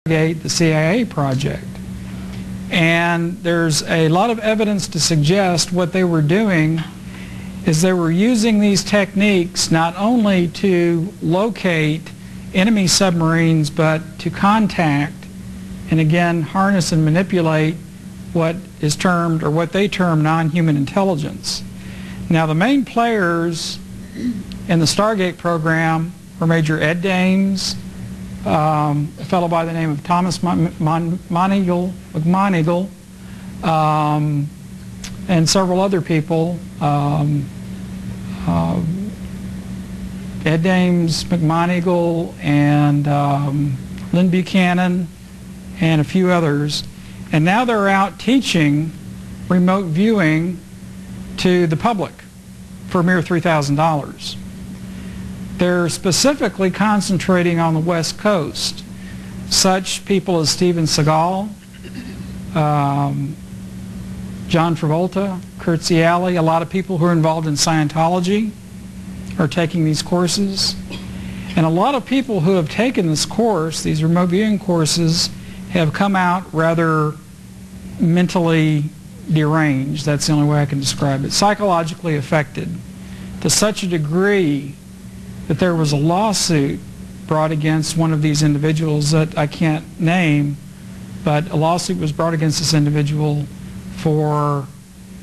the CIA project. And there's a lot of evidence to suggest what they were doing is they were using these techniques not only to locate enemy submarines, but to contact and again harness and manipulate what is termed, or what they term, non-human intelligence. Now the main players in the Stargate program were Major Ed Dames, a fellow by the name of Thomas McMonigle, and several other people. Ed Dames, McMonigle, and Lynn Buchanan, and a few others. And now they're out teaching remote viewing to the public for a mere $3,000. They're specifically concentrating on the West Coast. Such people as Steven Seagal, John Travolta, Kurt Ciali, a lot of people who are involved in Scientology are taking these courses. And a lot of people who have taken this course, these remote viewing courses, have come out rather mentally deranged. That's the only way I can describe it. Psychologically affected to such a degree that there was a lawsuit brought against one of these individuals that I can't name, but a lawsuit was brought against this individual for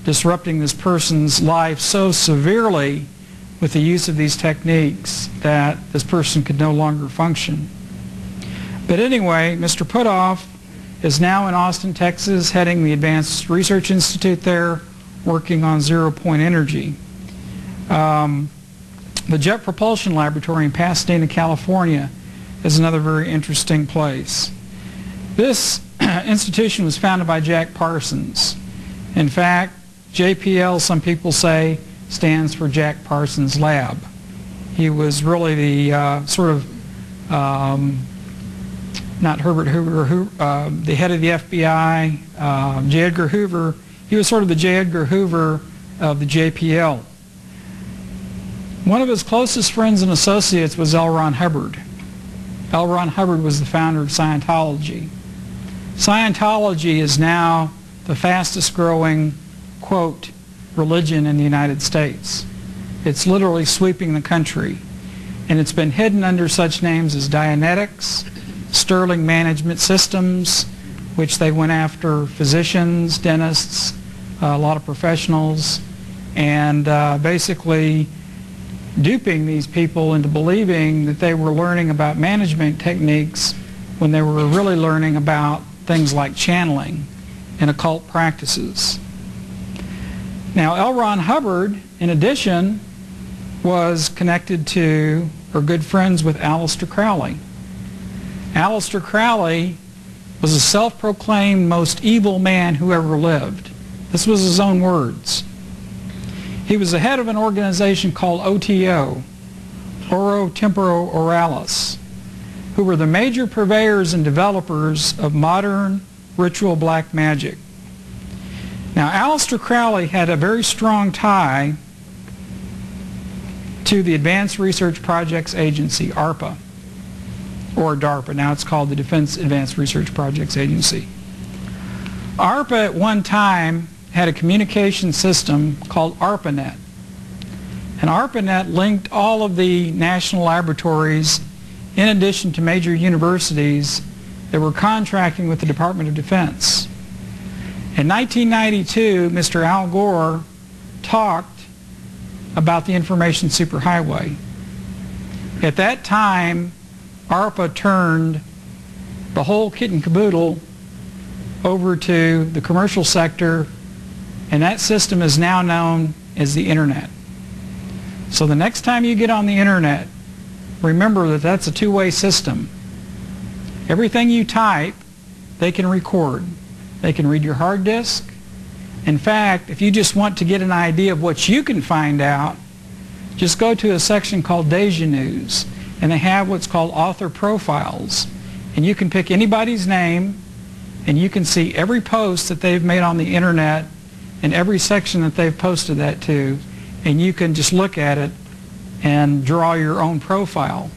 disrupting this person's life so severely with the use of these techniques that this person could no longer function. But anyway, Mr. Putoff is now in Austin, Texas, heading the Advanced Research Institute there, working on zero-point energy. The Jet Propulsion Laboratory in Pasadena, California is another very interesting place. This institution was founded by Jack Parsons. In fact, JPL, some people say, stands for Jack Parsons Lab. He was really the sort of, not Herbert Hoover, the head of the FBI, J. Edgar Hoover. He was sort of the J. Edgar Hoover of the JPL. One of his closest friends and associates was L. Ron Hubbard. L. Ron Hubbard was the founder of Scientology. Scientology is now the fastest growing, quote, religion in the United States. It's literally sweeping the country. And it's been hidden under such names as Dianetics, Sterling Management Systems, which they went after physicians, dentists, a lot of professionals, and basically duping these people into believing that they were learning about management techniques when they were really learning about things like channeling and occult practices. Now, L. Ron Hubbard, in addition, was connected to, or good friends with, Aleister Crowley. Aleister Crowley was a self-proclaimed most evil man who ever lived. This was his own words. He was the head of an organization called OTO, Oro Temporo Oralis, who were the major purveyors and developers of modern ritual black magic. Now, Aleister Crowley had a very strong tie to the Advanced Research Projects Agency, ARPA, or DARPA. Now it's called the Defense Advanced Research Projects Agency. ARPA at one time had a communication system called ARPANET. And ARPANET linked all of the national laboratories in addition to major universities that were contracting with the Department of Defense. In 1992, Mr. Al Gore talked about the information superhighway. At that time, ARPA turned the whole kit and caboodle over to the commercial sector, and that system is now known as the Internet. So the next time you get on the Internet, remember that that's a two-way system. Everything you type, they can record. They can read your hard disk. In fact, if you just want to get an idea of what you can find out, just go to a section called Deja News, and they have what's called author profiles. And you can pick anybody's name, and you can see every post that they've made on the Internet and every section that they've posted that to, and you can just look at it and draw your own profile.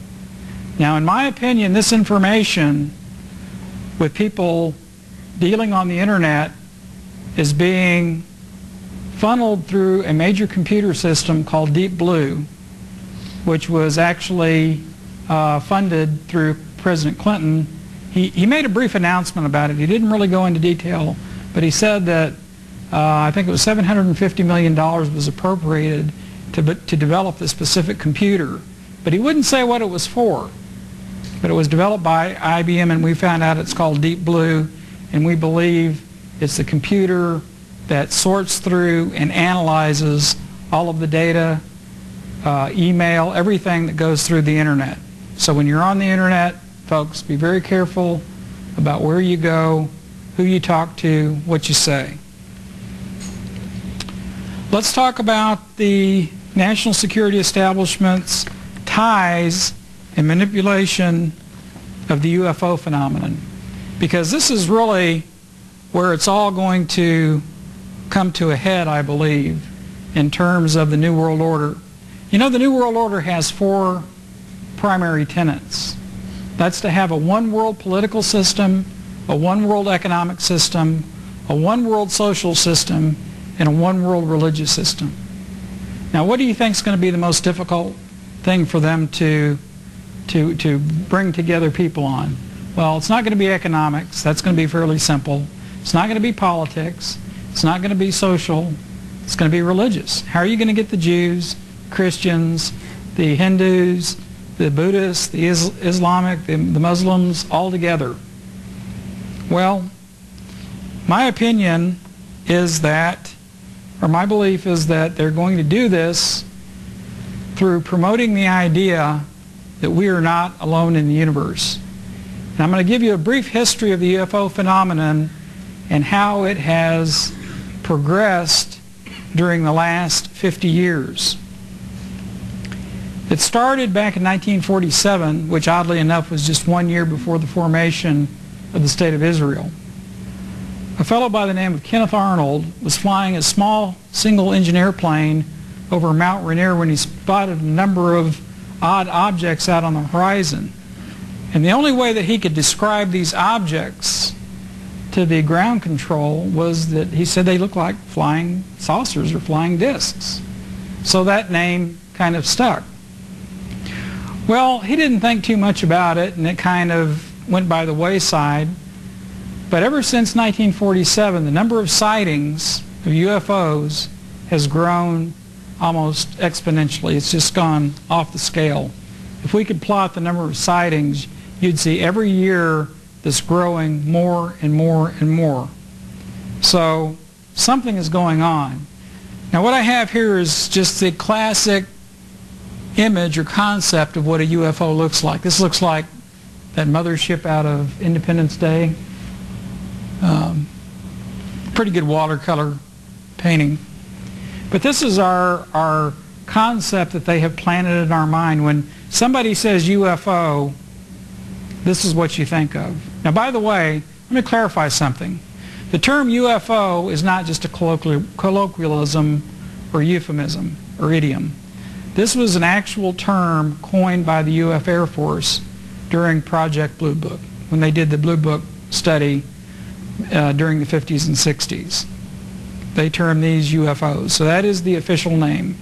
Now, in my opinion, this information with people dealing on the internet is being funneled through a major computer system called Deep Blue, which was actually funded through President Clinton. He made a brief announcement about it. He didn't really go into detail, but he said that I think it was $750 million was appropriated to develop this specific computer. But he wouldn't say what it was for. But it was developed by IBM, and we found out it's called Deep Blue, and we believe it's the computer that sorts through and analyzes all of the data, email, everything that goes through the internet. So when you're on the internet, folks, be very careful about where you go, who you talk to, what you say. Let's talk about the national security establishment's ties and manipulation of the UFO phenomenon, because this is really where it's all going to come to a head, I believe, in terms of the New World Order. You know, the New World Order has 4 primary tenets. That's to have a one-world political system, a one-world economic system, a one-world social system, and a one-world religious system. Now, what do you think is going to be the most difficult thing for them to bring together people on? Well, it's not going to be economics. That's going to be fairly simple. It's not going to be politics. It's not going to be social. It's going to be religious. How are you going to get the Jews, Christians, the Hindus, the Buddhists, the Islamic, the Muslims all together? Well, my opinion is that, or my belief is that they're going to do this through promoting the idea that we are not alone in the universe. And I'm going to give you a brief history of the UFO phenomenon and how it has progressed during the last 50 years. It started back in 1947, which oddly enough was just 1 year before the formation of the State of Israel. A fellow by the name of Kenneth Arnold was flying a small single-engine airplane over Mount Rainier when he spotted a number of odd objects out on the horizon. And the only way that he could describe these objects to the ground control was that he said they looked like flying saucers or flying discs. So that name kind of stuck. Well, he didn't think too much about it, and it kind of went by the wayside. But ever since 1947, the number of sightings of UFOs has grown almost exponentially. It's just gone off the scale. If we could plot the number of sightings, you'd see every year this growing more and more and more. So something is going on. Now what I have here is just the classic image or concept of what a UFO looks like. This looks like that mothership out of Independence Day. Pretty good watercolor painting. But this is our concept that they have planted in our mind. When somebody says UFO, this is what you think of. Now, by the way, let me clarify something. The term UFO is not just a colloquialism or euphemism or idiom. This was an actual term coined by the UF Air Force during Project Blue Book, when they did the Blue Book study during the 50s and 60s. They termed these UFOs. So that is the official name.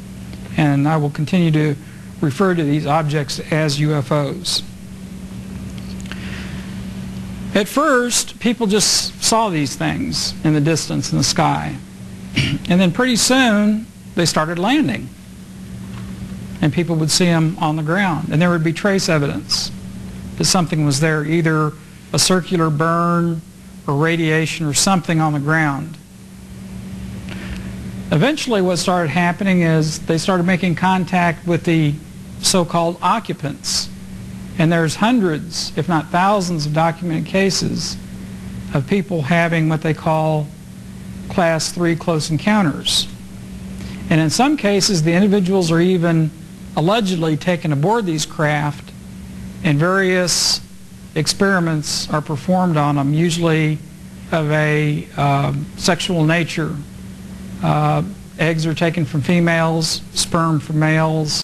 And I will continue to refer to these objects as UFOs. At first, people just saw these things in the distance in the sky. And then pretty soon, they started landing. And people would see them on the ground. And there would be trace evidence that something was there, either a circular burn or radiation or something on the ground. Eventually what started happening is they started making contact with the so-called occupants. And there's hundreds, if not thousands, of documented cases of people having what they call Class 3 close encounters. And in some cases, the individuals are even allegedly taken aboard these craft, and various experiments are performed on them, usually of a sexual nature. Eggs are taken from females, sperm from males.